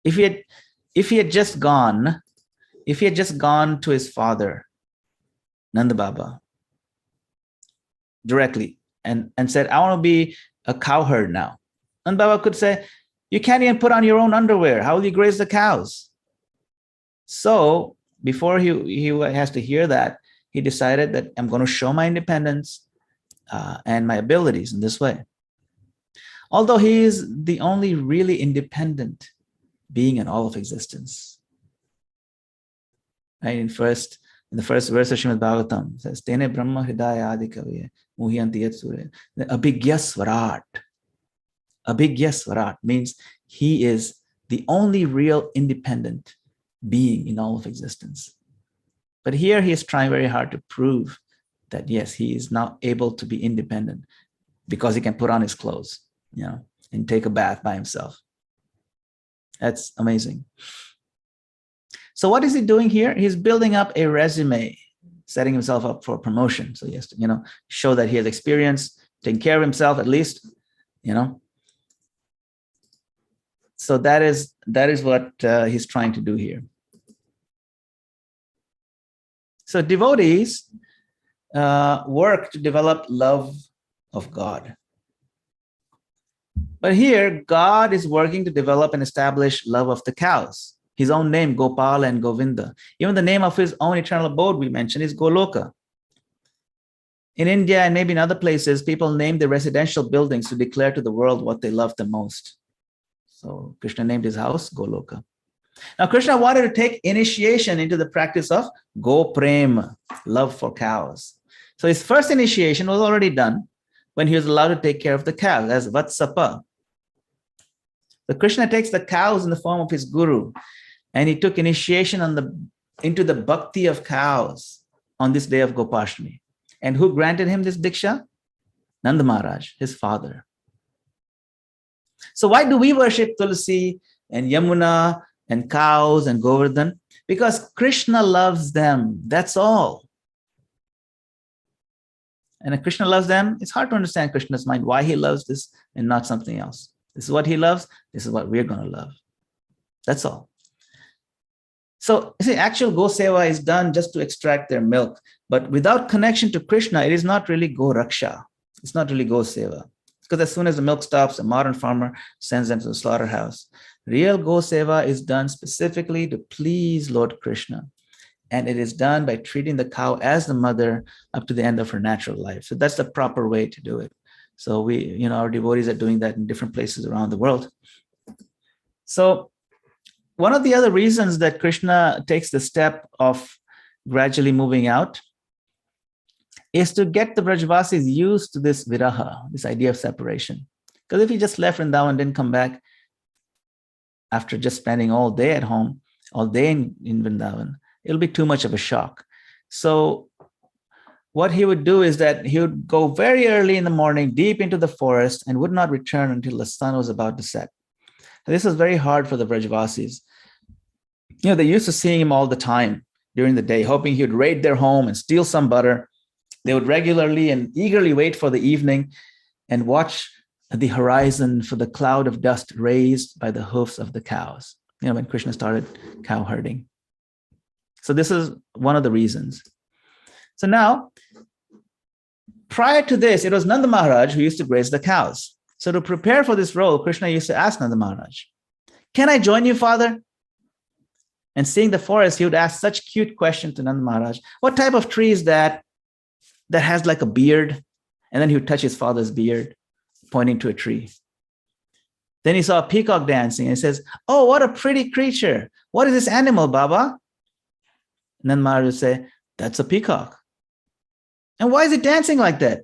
If he had just gone to his father, Nanda Baba, directly and said, I want to be a cowherd now, Nanda Baba could say, you can't even put on your own underwear. How will you graze the cows? So before he has to hear that, he decided that I'm going to show my independence and my abilities in this way. Although he is the only really independent being in all of existence. Right? In the first verse of Srimad Bhagavatam, it says, Tene Brahma Hridaya Adi Kaviya Muhyanti Yat Surya. Abhigya Swarat. Abhigya Swarat means he is the only real independent being in all of existence. But here he is trying very hard to prove that yes, he is now able to be independent because he can put on his clothes, and take a bath by himself. That's amazing. So what is he doing here? He's building up a resume, setting himself up for promotion. So he has to, show that he has experience, taking care of himself at least, So that is what he's trying to do here. So devotees work to develop love of God. But here, God is working to develop and establish love of the cows. His own name, Gopala and Govinda. Even the name of his own eternal abode we mentioned is Goloka. In India and maybe in other places, people name their residential buildings to declare to the world what they love the most. So Krishna named his house Goloka. Now, Krishna wanted to take initiation into the practice of Go Prema, love for cows. So his first initiation was already done when he was allowed to take care of the cows as Vatsapa. So Krishna takes the cows in the form of his guru, and he took initiation into the bhakti of cows on this day of Gopashtami. And who granted him this diksha? Nanda Maharaj, his father. So why do we worship Tulsi and Yamuna and cows and Govardhan? Because Krishna loves them. That's all. And if Krishna loves them, it's hard to understand Krishna's mind, why he loves this and not something else. This is what he loves. This is what we're going to love. That's all. So, you see, actual Go Seva is done just to extract their milk. But without connection to Krishna, it is not really Go Raksha. It's not really Go Seva. Because as soon as the milk stops, a modern farmer sends them to the slaughterhouse. Real Go Seva is done specifically to please Lord Krishna. And it is done by treating the cow as the mother up to the end of her natural life. So that's the proper way to do it. So we, our devotees are doing that in different places around the world. So one of the other reasons that Krishna takes the step of gradually moving out is to get the Vrajavasis used to this viraha, this idea of separation. Because if he just left Vrindavan and didn't come back after just spending all day at home, all day in Vrindavan, it'll be too much of a shock. So what he would do is that he would go very early in the morning, deep into the forest, and would not return until the sun was about to set. And this was very hard for the Vrajavasis. They used to seeing him all the time during the day, hoping he would raid their home and steal some butter. They would regularly and eagerly wait for the evening and watch the horizon for the cloud of dust raised by the hoofs of the cows, when Krishna started cow herding. So this is one of the reasons. So now, prior to this, it was Nanda Maharaj who used to graze the cows. So to prepare for this role, Krishna used to ask Nanda Maharaj, can I join you, Father? And seeing the forest, he would ask such cute questions to Nanda Maharaj. What type of tree is that has like a beard? And then he would touch his father's beard, pointing to a tree. Then he saw a peacock dancing and he says, oh, what a pretty creature. What is this animal, Baba? And then Maharaj would say, that's a peacock. And why is it dancing like that?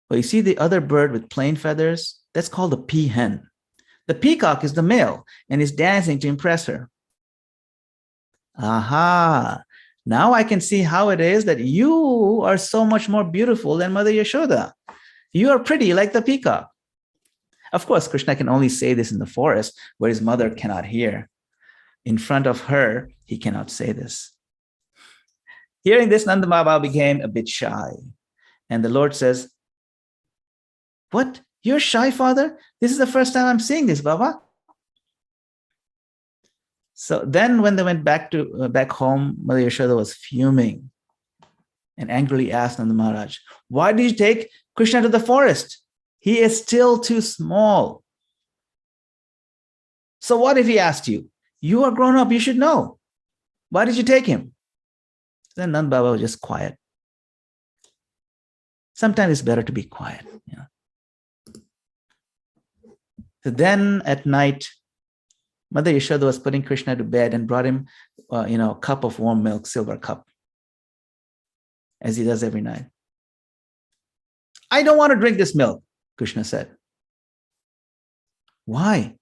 Well, you see the other bird with plain feathers? That's called a peahen. The peacock is the male and is dancing to impress her. Aha! Now I can see how it is that you are so much more beautiful than Mother Yashoda. You are pretty like the peacock. Of course, Krishna can only say this in the forest where his mother cannot hear. In front of her, he cannot say this. Hearing this, Nanda Baba became a bit shy. And the Lord says, what? You're shy, Father? This is the first time I'm seeing this, Baba. So then when they went back home, Mother Yashoda was fuming and angrily asked Nanda Maharaj, why did you take Krishna to the forest? He is still too small. So what if he asked you? You are grown up, you should know. Why did you take him? Then Nand Baba was just quiet. Sometimes it's better to be quiet. So then at night, Mother Yashoda was putting Krishna to bed and brought him, a cup of warm milk, silver cup, as he does every night. I don't want to drink this milk, Krishna said. Why?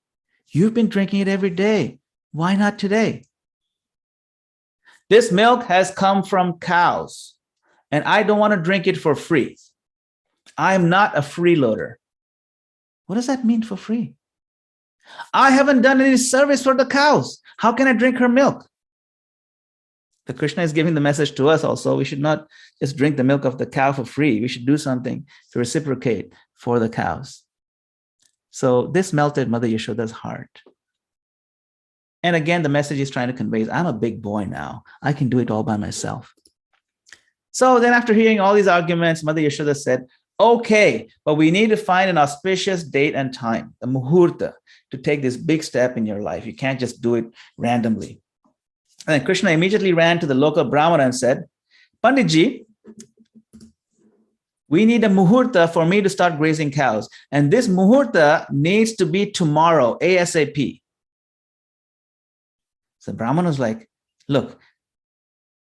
You've been drinking it every day. Why not today? This milk has come from cows, and I don't want to drink it for free. I'm not a freeloader. What does that mean, for free? I haven't done any service for the cows. How can I drink her milk? The Krishna is giving the message to us also. We should not just drink the milk of the cow for free. We should do something to reciprocate for the cows. So this melted Mother Yashoda's heart. And again, the message he's trying to convey is, I'm a big boy now. I can do it all by myself. So then after hearing all these arguments, Mother Yashoda said, okay, but we need to find an auspicious date and time, the muhurta, to take this big step in your life. You can't just do it randomly. And then Krishna immediately ran to the local Brahmana and said, Panditji, we need a muhurta for me to start grazing cows. And this muhurta needs to be tomorrow, ASAP. So Brahmana was like, look,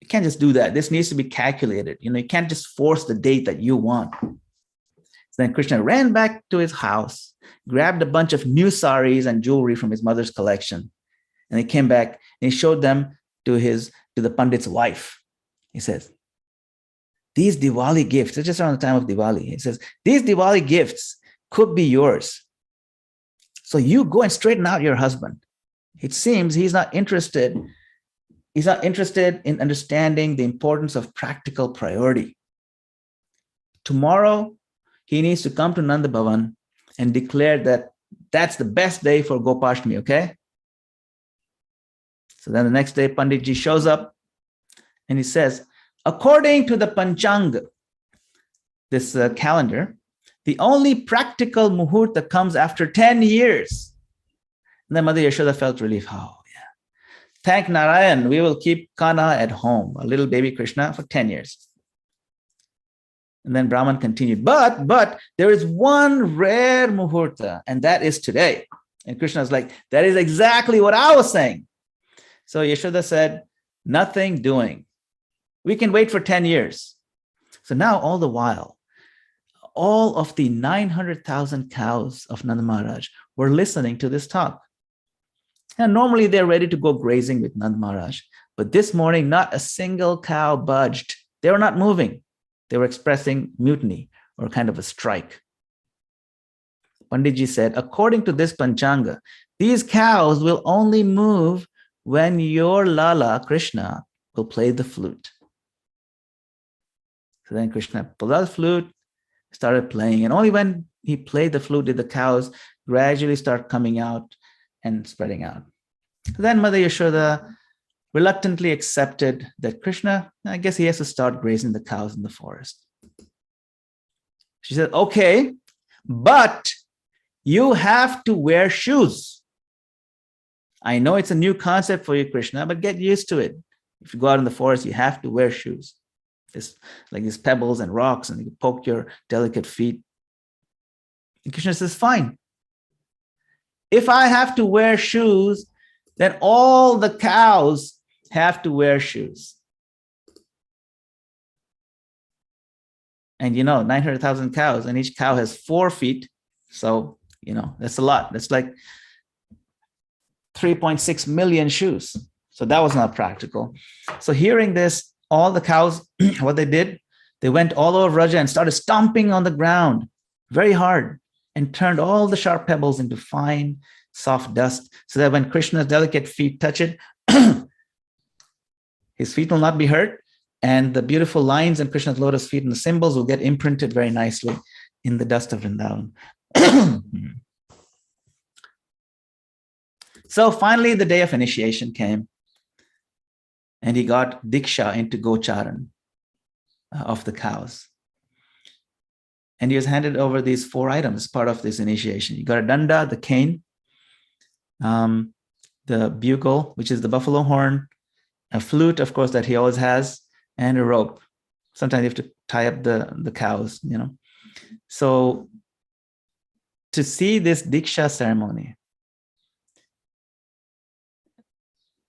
you can't just do that. This needs to be calculated. You can't just force the date that you want. So then Krishna ran back to his house, grabbed a bunch of new saris and jewelry from his mother's collection. And he came back and he showed them to the Pandit's wife. He says, these Diwali gifts, it's just around the time of Diwali. He says, these Diwali gifts could be yours. So you go and straighten out your husband. It seems he's not interested. He's not interested in understanding the importance of practical priority. Tomorrow, he needs to come to Nanda Bhavan and declare that that's the best day for Gopashtami, okay? So then the next day, Panditji shows up and he says, according to the Panchanga, this calendar, the only practical muhurta comes after 10 years. And then Mother Yashoda felt relief. Oh, yeah. Thank Narayan, we will keep Kana at home, a little baby Krishna, for 10 years. And then Brahman continued, but there is one rare muhurta, and that is today. And Krishna was like, that is exactly what I was saying. So Yashoda said, nothing doing. We can wait for 10 years. So now all the while, all of the 900,000 cows of Nanda Maharaj were listening to this talk. And normally they're ready to go grazing with Nanda Maharaj. But this morning, not a single cow budged. They were not moving. They were expressing mutiny or kind of a strike. Panditji said, according to this Panchanga, these cows will only move when your Lala, Krishna, will play the flute. So then Krishna pulled out the flute, started playing, and only when he played the flute did the cows gradually start coming out and spreading out. So then Mother Yashoda reluctantly accepted that Krishna, I guess he has to start grazing the cows in the forest. She said, okay, but you have to wear shoes. I know it's a new concept for you, Krishna, but get used to it. If you go out in the forest, you have to wear shoes. It's like these pebbles and rocks, and you poke your delicate feet. And Krishna says, fine. If I have to wear shoes, then all the cows have to wear shoes. And 900,000 cows, and each cow has 4 feet. So, that's a lot. That's like 3.6 million shoes. So that was not practical. So hearing this, all the cows, what they did, they went all over Vraja and started stomping on the ground very hard and turned all the sharp pebbles into fine, soft dust, so that when Krishna's delicate feet touch it, his feet will not be hurt, and the beautiful lines in Krishna's lotus feet and the symbols will get imprinted very nicely in the dust of Vrindavan. So finally, the day of initiation came, and he got diksha into gocharan of the cows. And he was handed over these 4 items, part of this initiation. You got a danda, the cane, the bugle, which is the buffalo horn, a flute, of course, that he always has, and a rope. Sometimes you have to tie up the cows, So to see this diksha ceremony,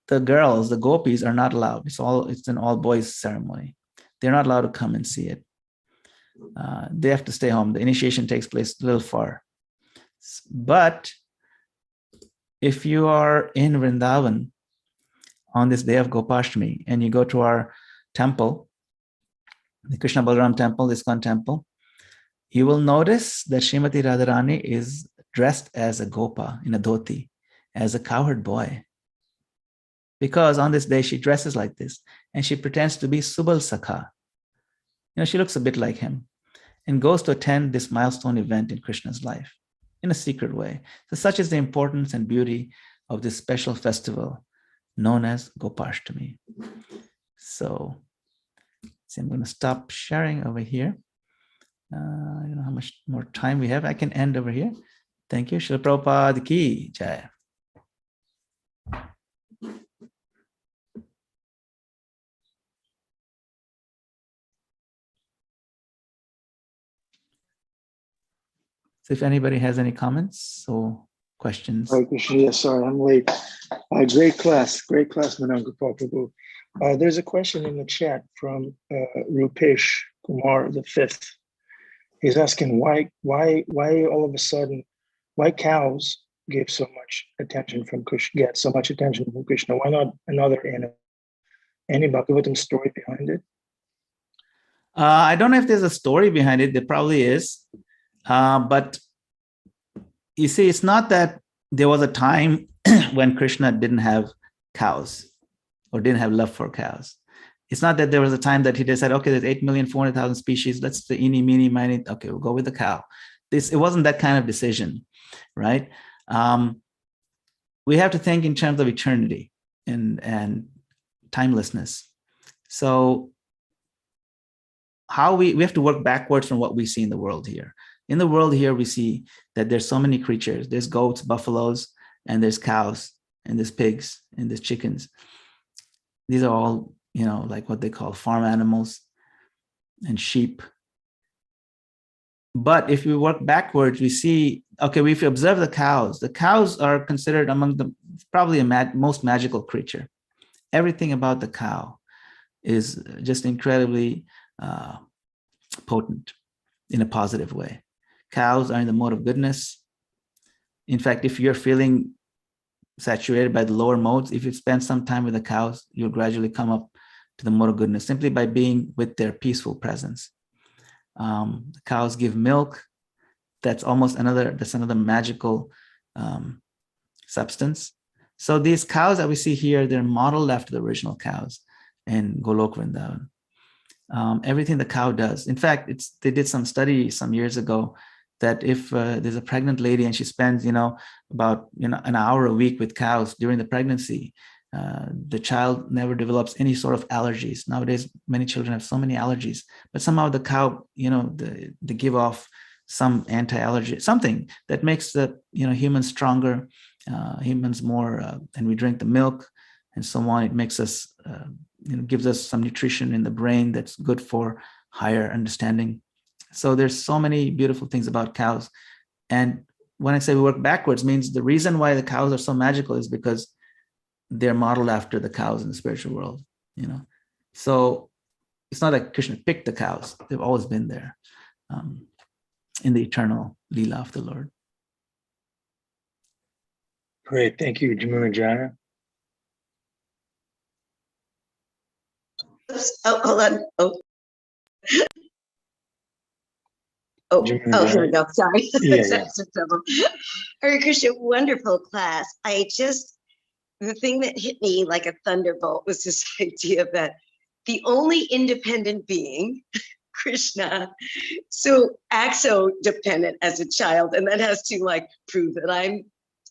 the girls, the gopis, are not allowed. It's an all boys ceremony. They're not allowed to come and see it. They have to stay home. The initiation takes place a little far. But if you are in Vrindavan on this day of Gopashtami and you go to our temple, the Krishna Balaram temple, the ISKCON temple, you will notice that Srimati Radharani is dressed as a gopa in a dhoti, as a cowherd boy. Because on this day she dresses like this and she pretends to be Subal Sakha. She looks a bit like him and goes to attend this milestone event in Krishna's life in a secret way. So such is the importance and beauty of this special festival known as Gopashtami. So I'm going to stop sharing over here. I don't know how much more time we have. I can end over here. Thank you. Srila Prabhupada ki jai. So if anybody has any comments or questions. Hare Krishna, yes, sorry, I'm late. Great class, Madam Gopal Prabhu. There's a question in the chat from Rupesh Kumar V. He's asking why all of a sudden, why cows give so much attention from Krishna, get so much attention from Krishna? Why not another animal? Any Bhagavatam story behind it? I don't know if there's a story behind it. There probably is. But you see, it's not that there was a time when Krishna didn't have cows or didn't have love for cows. It's not that there was a time that he decided, okay, there's 8,400,000 species. Let's the eeny, meeny, miny. Okay, we'll go with the cow. It wasn't that kind of decision, right? We have to think in terms of eternity and timelessness. So how we have to work backwards from what we see in the world here. In the world here, we see that there's so many creatures. There's goats, buffaloes, and there's cows, and there's pigs, and there's chickens. These are all, like what they call farm animals and sheep. But if we work backwards, we see, okay, if you observe the cows are considered among the probably most magical creature. Everything about the cow is just incredibly potent in a positive way. Cows are in the mode of goodness. In fact, if you're feeling saturated by the lower modes, if you spend some time with the cows, you'll gradually come up to the mode of goodness simply by being with their peaceful presence. The cows give milk. That's another magical substance. So these cows that we see here, they're modeled after the original cows in Golok Vrindavan. Everything the cow does. In fact, they did some study some years ago that if there's a pregnant lady and she spends, about an hour a week with cows during the pregnancy, the child never develops any sort of allergies. Nowadays, many children have so many allergies, but somehow the cow, they give off some anti-allergy, something that makes the humans stronger, humans more, and we drink the milk and so on. It makes us, gives us some nutrition in the brain that's good for higher understanding. So there's so many beautiful things about cows. And when I say we work backwards, means the reason why the cows are so magical is because they're modeled after the cows in the spiritual world, So it's not like Krishna picked the cows. They've always been there in the eternal Leela of the Lord. Great. Thank you, Jamuna Jaya. Oh, hold on. Here we go. Sorry. Yeah. Hare Krishna, wonderful class. The thing that hit me like a thunderbolt was this idea that the only independent being, Krishna, acts so dependent as a child, and then has to prove that I'm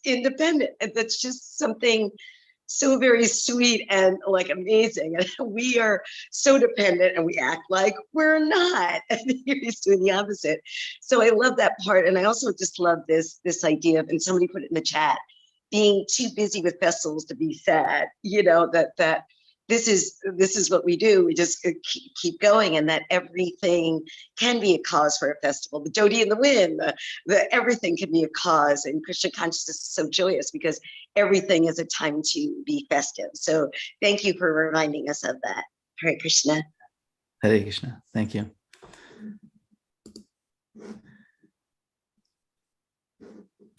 independent. And that's just something so very sweet and like amazing. And we are so dependent and we act like we're not. And here he's doing the opposite. So I love that part. And I also just love this idea of, and somebody put it in the chat, being too busy with festivals to be sad, that this is what we do. We just keep going, and that everything can be a cause for a festival. The Jodi and the wind, the everything can be a cause. And Krishna consciousness is so joyous because everything is a time to be festive. So thank you for reminding us of that. Hare Krishna. Hare Krishna. Thank you.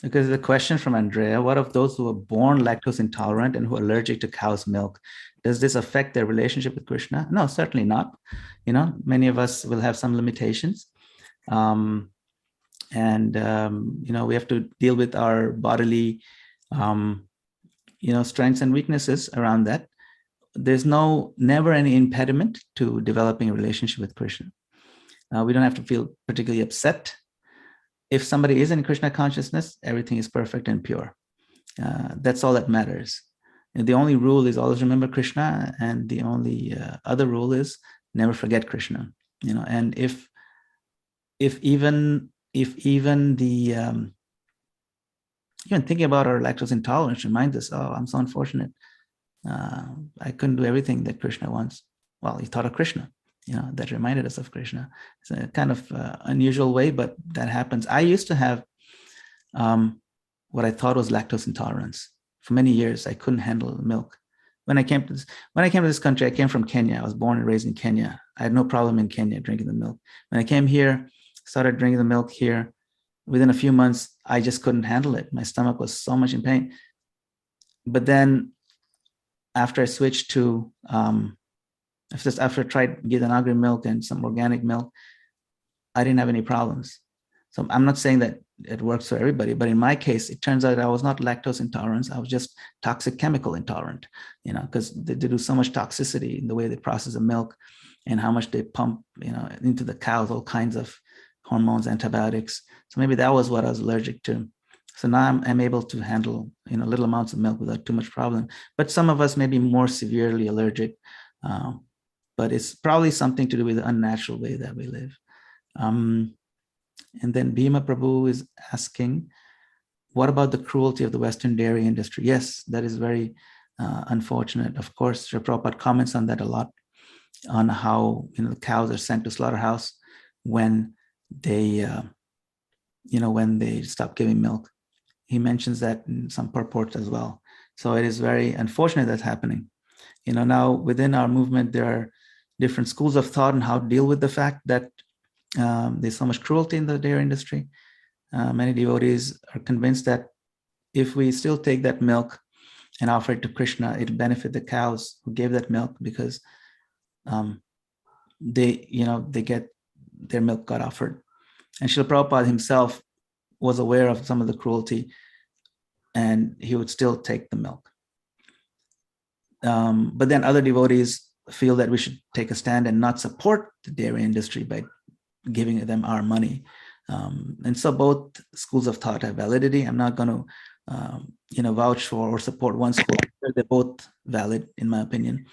Because the question from Andrea, what of those who are born lactose intolerant and who are allergic to cow's milk? Does this affect their relationship with Krishna? No, certainly not. Many of us will have some limitations. We have to deal with our bodily, strengths and weaknesses around that. There's never any impediment to developing a relationship with Krishna. We don't have to feel particularly upset. If somebody is in Krishna consciousness, everything is perfect and pure. That's all that matters. And the only rule is always remember Krishna, and the only other rule is never forget Krishna. And if even the even thinking about our lactose intolerance reminds us, oh, I'm so unfortunate. I couldn't do everything that Krishna wants. Well, he thought of Krishna. That reminded us of Krishna. It's a kind of unusual way, but that happens. I used to have what I thought was lactose intolerance. For many years, I couldn't handle milk. When I came to this country, I came from Kenya. I was born and raised in Kenya. I had no problem in Kenya drinking the milk. When I came here, started drinking the milk here. Within a few months, I just couldn't handle it. My stomach was so much in pain. But then after I switched to after I tried Gitanagri milk and some organic milk, I didn't have any problems. So I'm not saying that it works for everybody, but in my case, it turns out I was not lactose intolerant. I was just toxic chemical intolerant, because they do so much toxicity in the way they process the milk and how much they pump, into the cows, all kinds of hormones, antibiotics. So maybe that was what I was allergic to. So now I'm able to handle, little amounts of milk without too much problem. But some of us may be more severely allergic. But it's probably something to do with the unnatural way that we live. And then Bhima Prabhu is asking, what about the cruelty of the Western dairy industry? Yes, that is very unfortunate. Of course, Srila Prabhupada comments on that a lot, on how the cows are sent to slaughterhouse when they stop giving milk. He mentions that in some purports as well. So it is very unfortunate that's happening. Now within our movement, there are different schools of thought on how to deal with the fact that there's so much cruelty in the dairy industry. Many devotees are convinced that if we still take that milk and offer it to Krishna, it'll benefit the cows who gave that milk, because they get their milk got offered. And Srila Prabhupada himself was aware of some of the cruelty, and he would still take the milk. But then other devotees feel that we should take a stand and not support the dairy industry by giving them our money. And so both schools of thought have validity. I'm not going to, vouch for or support one school. They're both valid, in my opinion.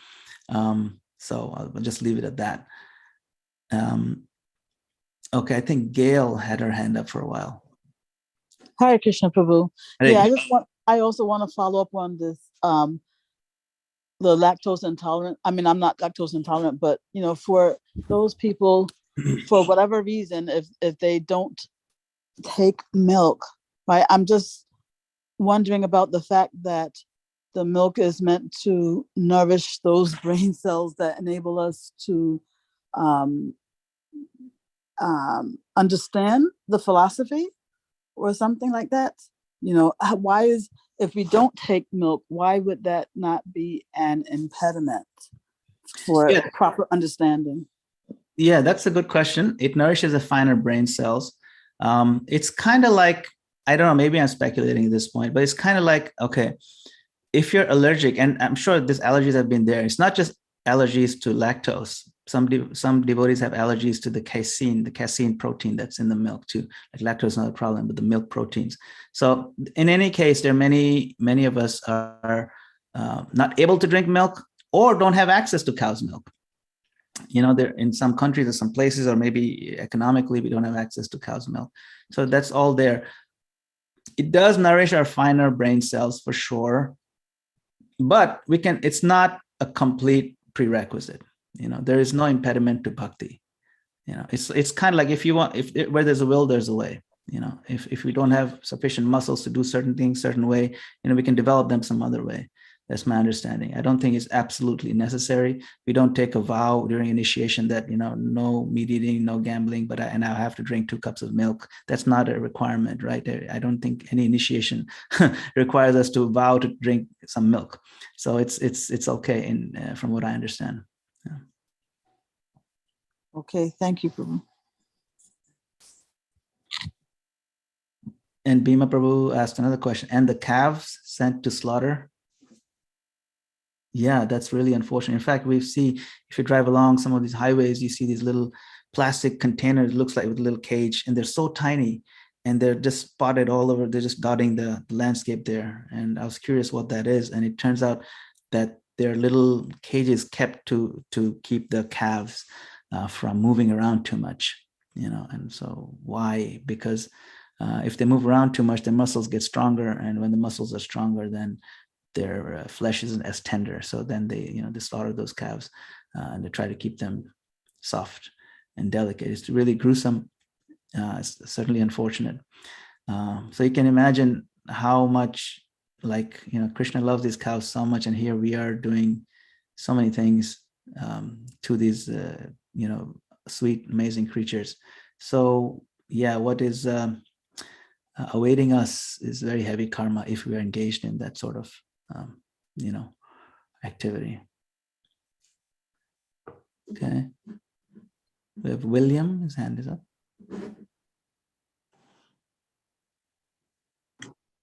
So I'll just leave it at that. Okay, I think Gail had her hand up for a while. Hare Krishna Prabhu. Hare Yeah, Krishna. I also want to follow up on this. The lactose intolerant. I mean, I'm not lactose intolerant, but for those people, for whatever reason, if they don't take milk, right? I'm just wondering about the fact that the milk is meant to nourish those brain cells that enable us to understand the philosophy or something like that. Why is, if we don't take milk, why would that not be an impediment for proper understanding? Yeah, that's a good question. It nourishes the finer brain cells. It's kind of like, I don't know, maybe I'm speculating at this point, but it's kind of like, okay, if you're allergic, and I'm sure these allergies have been there, it's not just allergies to lactose. some devotees have allergies to the casein protein that's in the milk too. Like lactose is not a problem, but the milk proteins. So in any case, there are many of us are not able to drink milk or don't have access to cow's milk. There in some countries or some places, or maybe economically, we don't have access to cow's milk. So that's all there. It does nourish our finer brain cells for sure, but it's not a complete prerequisite. There is no impediment to bhakti. It's kind of like where there's a will, there's a way. If we don't have sufficient muscles to do certain things certain way, we can develop them some other way. That's my understanding. I don't think it's absolutely necessary. We don't take a vow during initiation that, no meat eating, no gambling, but I have to drink 2 cups of milk. That's not a requirement, right? I don't think any initiation requires us to vow to drink some milk. So it's okay from what I understand. Yeah. Okay, thank you, Prabhu. And Bhima Prabhu asked another question. And the calves sent to slaughter? Yeah, that's really unfortunate. In fact, we see, if you drive along some of these highways, you see these little plastic containers, looks like with a little cage, and they're so tiny, and they're just spotted all over. They're just dotting the landscape there. And I was curious what that is. And it turns out that they're little cages kept to keep the calves from moving around too much, and so why? Because if they move around too much, their muscles get stronger. And when the muscles are stronger, then their flesh isn't as tender. So then they slaughter those calves and they try to keep them soft and delicate. It's really gruesome. It's certainly unfortunate. So you can imagine how much, Krishna loves these cows so much, and here we are doing so many things to these, sweet, amazing creatures. So yeah, what is awaiting us is very heavy karma if we are engaged in that sort of activity. Okay. We have William, his hand is up.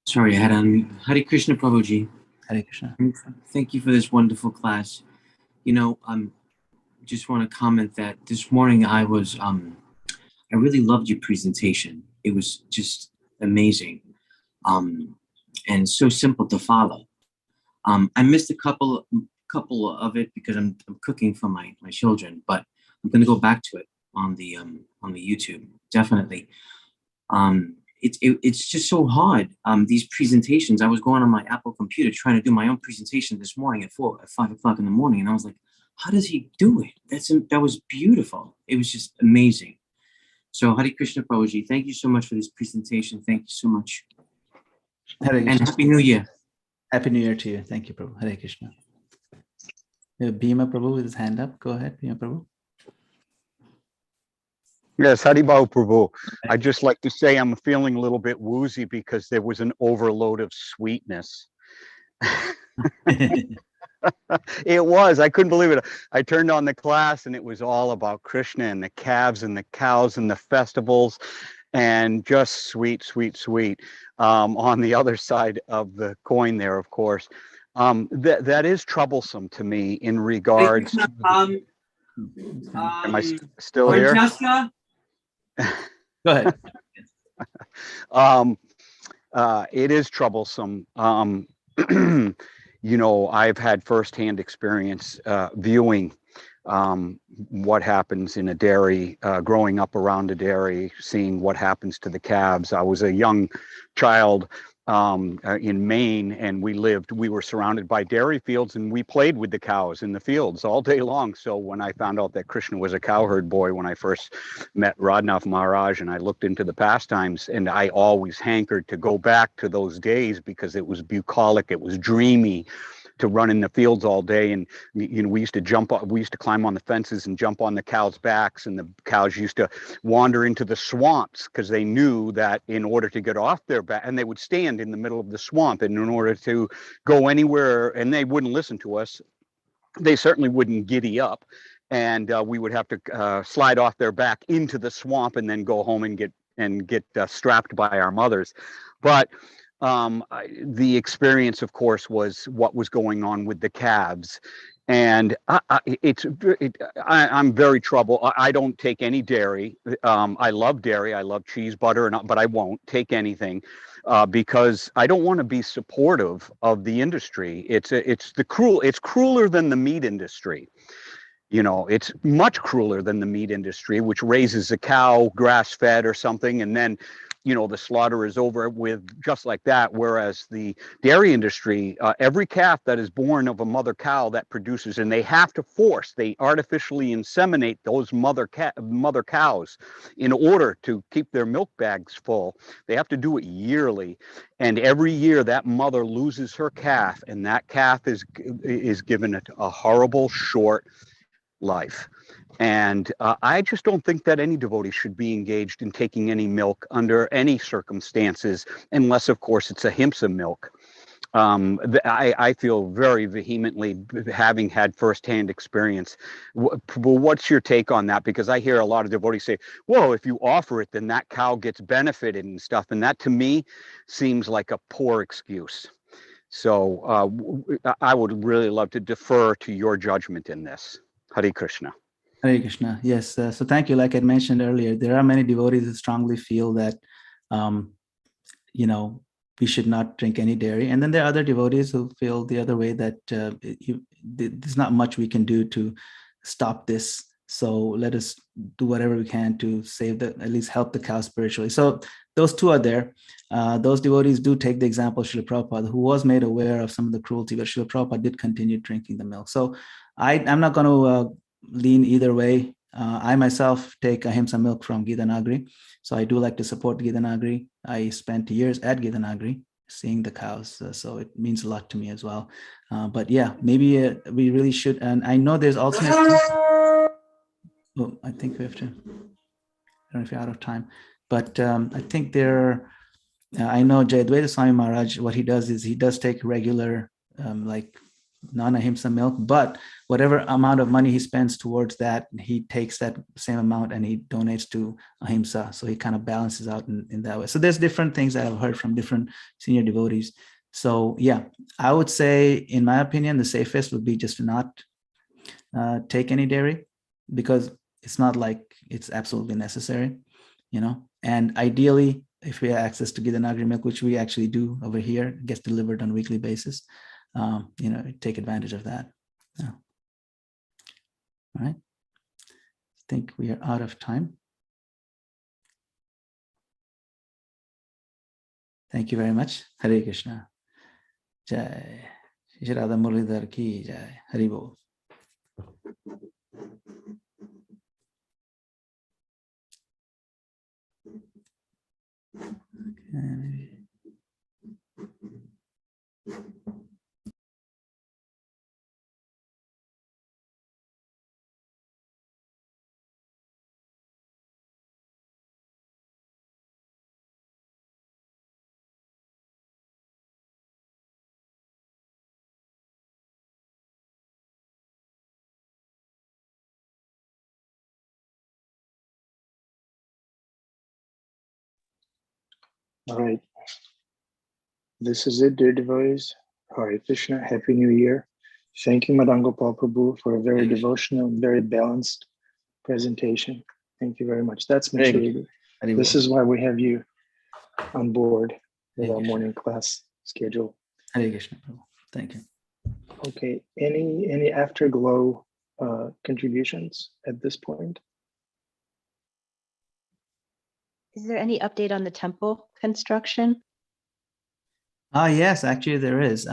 Sorry, I had on. Hare Krishna, Prabhuji. Hare Krishna. Thank you for this wonderful class. Just want to comment that this morning I really loved your presentation. It was just amazing, and so simple to follow. I missed a couple of it because I'm cooking for my children, but I'm going to go back to it on the YouTube, definitely. It's just so hard. These presentations, I was going on my Apple computer trying to do my own presentation this morning at 5 o'clock in the morning, and I was like, how does he do it? That was beautiful. It was just amazing. So Hare Krishna, Prabhuji, thank you so much for this presentation. Thank you so much. And Happy New Year. Happy New Year to you. Thank you, Prabhu. Hare Krishna. We have Bhima Prabhu with his hand up. Go ahead, Bhima Prabhu. Yes, Haribol Prabhu. I'd just like to say I'm feeling a little bit woozy because there was an overload of sweetness. It was. I couldn't believe it. I turned on the class and it was all about Krishna and the calves and the cows and the festivals and just sweet, sweet, sweet. On the other side of the coin there, of course. That is troublesome to me in regards. Am I still here? Francesca? Go ahead. It is troublesome. I've had firsthand experience viewing what happens in a dairy, growing up around a dairy, seeing what happens to the calves. I was a young child in Maine, and we were surrounded by dairy fields, and we played with the cows in the fields all day long. So when I found out that Krishna was a cowherd boy, when I first met Radhanath Maharaj, and I looked into the pastimes, and I always hankered to go back to those days because it was bucolic, it was dreamy to run in the fields all day. And we used to climb on the fences and jump on the cows' backs, and the cows used to wander into the swamps because they knew that in order to get off their back, and they would stand in the middle of the swamp, and in order to go anywhere, and they wouldn't listen to us, they certainly wouldn't giddy up, and we would have to slide off their back into the swamp and then go home and get strapped by our mothers. But the experience, of course, was what was going on with the calves. And I'm very troubled. I don't take any dairy. I love dairy. I love cheese, butter, but I won't take anything because I don't want to be supportive of the industry. It's crueler than the meat industry. You know, it's much crueler than the meat industry, which raises a cow grass-fed or something, and then, you know, the slaughter is over with just like that. Whereas the dairy industry, every calf that is born of a mother cow that produces, and they artificially inseminate those mother cows in order to keep their milk bags full. They have to do it yearly, and every year that mother loses her calf, and that calf is given a horrible short life. And I just don't think that any devotee should be engaged in taking any milk under any circumstances, unless, of course, it's ahimsa milk. I feel very vehemently, having had firsthand experience. What's your take on that? Because I hear a lot of devotees say, "Whoa, if you offer it, then that cow gets benefited and stuff." And that, to me, seems like a poor excuse. So I would really love to defer to your judgment in this. Hare Krishna. Hare Krishna. Yes. So thank you. Like I mentioned earlier, there are many devotees who strongly feel that, you know, we should not drink any dairy. And then there are other devotees who feel the other way, that there's not much we can do to stop this. So let us do whatever we can to save at least help the cow spiritually. So those two are there. Those devotees do take the example of Srila Prabhupada, who was made aware of some of the cruelty, but Srila Prabhupada did continue drinking the milk. So I'm not going to lean either way. I myself take ahimsa milk from Gita Nagari. So I do like to support Gita Nagari. I spent years at Gita Nagari seeing the cows. So it means a lot to me as well. But yeah, maybe we really should. And I know there's also, oh, I think we have to, I don't know if you're out of time, but I think I know Jayadvaita Swami Maharaj, what he does is he does take regular, like non-ahimsa milk, but whatever amount of money he spends towards that, he takes that same amount and he donates to ahimsa. So he kind of balances out in that way. So there's different things that I've heard from different senior devotees. So yeah, I would say, in my opinion, the safest would be just to not take any dairy, because it's not like it's absolutely necessary, you know. And ideally, if we have access to Gita Nagari milk, which we actually do over here, it gets delivered on a weekly basis, you know, take advantage of that. Yeah. All right. I think we are out of time. Thank you very much. Hare Krishna. Jai. Shri Radha Muralidhar ki jai. Hari Bol. Okay. All right. This is it, dear devotees. Hare Krishna. Happy New Year. Thank you, Madam Gopal Prabhu, for a very devotional and very balanced presentation. Thank you very much. That's maturity. This is why we have you on board with our morning class schedule. Hare Krishna. Thank you. Okay. Any afterglow contributions at this point? Is there any update on the temple construction? Yes, actually there is.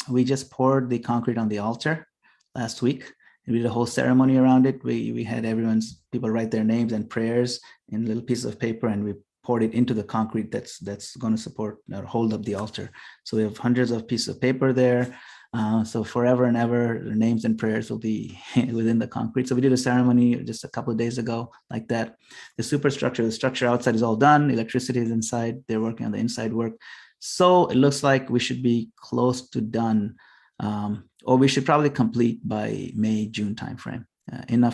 We just poured the concrete on the altar last week. We did a whole ceremony around it. We had people write their names and prayers in little pieces of paper, and we poured it into the concrete that's going to support or hold up the altar. So we have hundreds of pieces of paper there. So forever and ever, their names and prayers will be within the concrete. So we did a ceremony just a couple of days ago like that. The superstructure, the structure outside is all done. Electricity is inside. They're working on the inside work. So it looks like we should be close to done, or we should probably complete by May, June timeframe.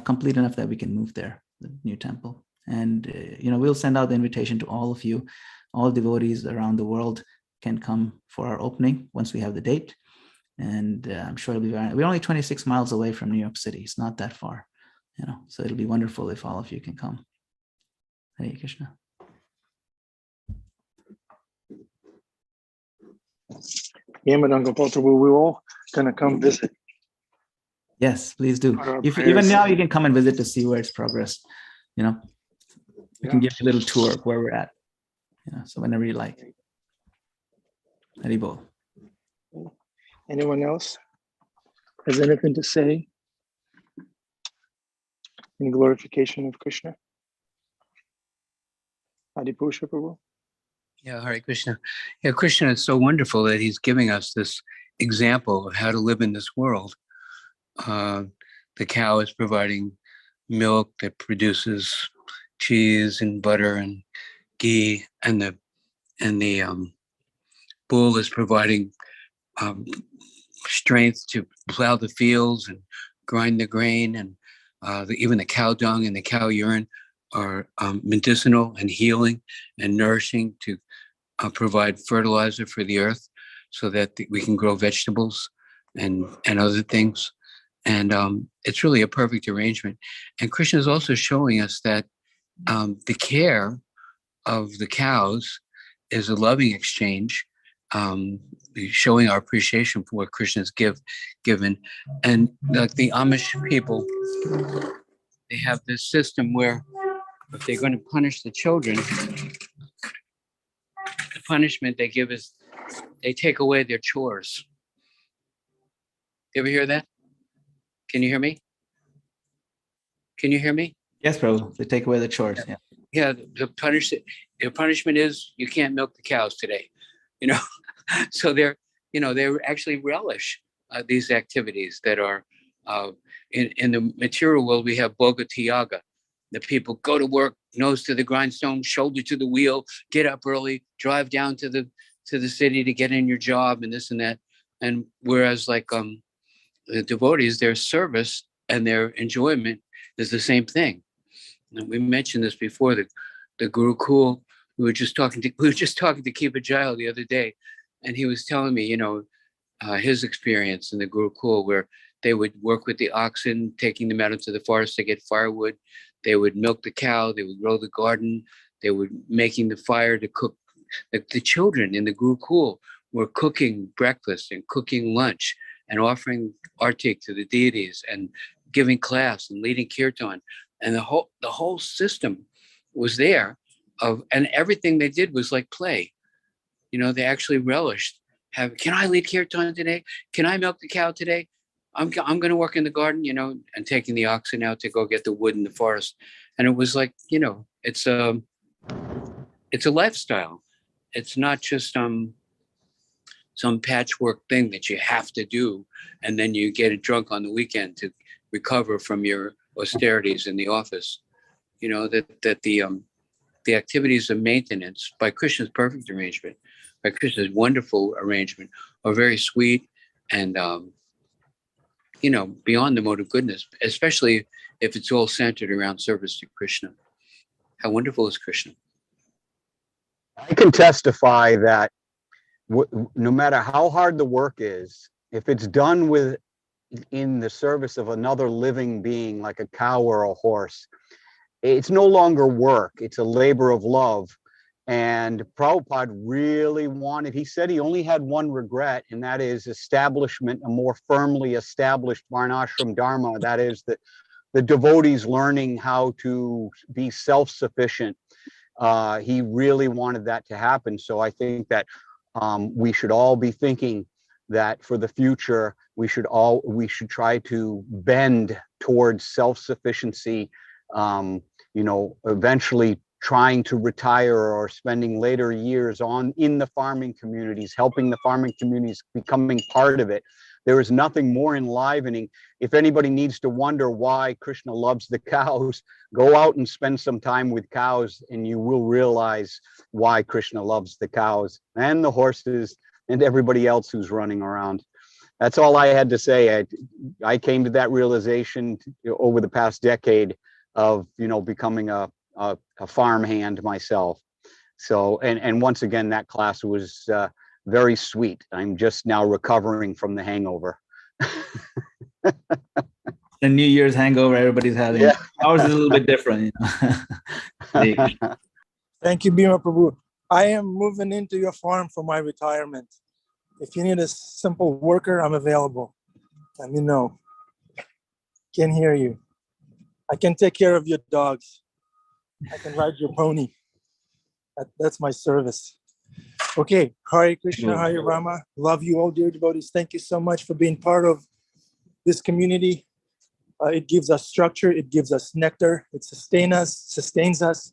Complete enough that we can move there, the new temple. And, we'll send out the invitation to all of you. All devotees around the world can come for our opening once we have the date. And I'm sure it'll be we're only 26 miles away from New York City. It's not that far, so it'll be wonderful if all of you can come. Hare Krishna. Yeah, Madam Gopala, we're all going to come visit. Yes, please do. For our If prayers. even now you can come and visit to see where it's progressed. We Yeah. can give you a little tour of where we're at. So whenever you like. Haribol. Anyone else has anything to say in glorification of Krishna? Adipusha Prabhu? Yeah, Hare Krishna. Yeah, Krishna is so wonderful that he's giving us this example of how to live in this world. The cow is providing milk that produces cheese and butter and ghee, and the bull is providing strength to plow the fields and grind the grain, and even the cow dung and the cow urine are medicinal and healing and nourishing to provide fertilizer for the earth so that we can grow vegetables and other things. And it's really a perfect arrangement. And Krishna is also showing us that the care of the cows is a loving exchange, showing our appreciation for what Krishna has given. And like the Amish people, they have this system where if they're going to punish the children, the punishment they give is they take away their chores. You ever hear that? Can you hear me? Can you hear me? Yes, Prabhu. They take away the chores. Yeah. Yeah, the punishment is you can't milk the cows today. So they actually relish these activities that are in the material world. We have Bhoga Tiyaga. The people go to work, nose to the grindstone, shoulder to the wheel, get up early, drive down to the city to get in your job and this and that. And whereas like the devotees, their service and their enjoyment is the same thing. And we mentioned this before, the Gurukul. We were just talking to Kipa Jayal the other day, and he was telling me, his experience in the Gurukul, where they would work with the oxen, taking them out into the forest to get firewood. They would milk the cow. They would grow the garden. They were making the fire to cook. The children in the Gurukul were cooking breakfast and cooking lunch and offering artik to the deities and giving class and leading kirtan. And the whole system was there and everything they did was like play. They actually relished can I lead kirtan today? Can I milk the cow today? I'm going to work in the garden, and taking the oxen out to go get the wood in the forest. And it was like, it's a lifestyle. It's not just some patchwork thing that you have to do, and then you get drunk on the weekend to recover from your austerities in the office. That the activities of maintenance by Krishna's perfect arrangement, by Krishna's wonderful arrangement, are very sweet and beyond the mode of goodness, especially if it's all centered around service to Krishna. How wonderful is Krishna? I can testify that no matter how hard the work is, if it's done in the service of another living being like a cow or a horse, it's no longer work. It's a labor of love. And Prabhupada really he said he only had one regret, and that is establishment, a more firmly established Varnashram Dharma. That is the devotees learning how to be self-sufficient. He really wanted that to happen. So I think that we should all be thinking that for the future, we should try to bend towards self-sufficiency, eventually trying to retire or spending later years in the farming communities, helping the farming communities, becoming part of it. There is nothing more enlivening. If anybody needs to wonder why Krishna loves the cows, go out and spend some time with cows and you will realize why Krishna loves the cows and the horses and everybody else who's running around. That's all I had to say. I came to that realization over the past decade of, becoming a farmhand myself. So, and once again, that class was very sweet. I'm just now recovering from the hangover. The New Year's hangover everybody's having. Yeah. Ours is a little bit different. You know? Thank you, Bhima Prabhu. I am moving into your farm for my retirement. If you need a simple worker, I'm available. Let me know. Can hear you. I can take care of your dogs. I can ride your pony. That's my service. Okay. Hare Krishna, Hare Rama. Love you all, dear devotees. Thank you so much for being part of this community. It gives us structure. It gives us nectar. It sustains us.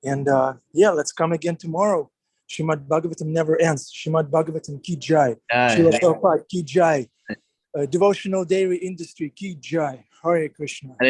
And yeah, let's come again tomorrow. Srimad Bhagavatam never ends. Srimad Bhagavatam ki jai. Srila Prabhupada ki jai. Devotional dairy industry ki jai. Hare Krishna. Hare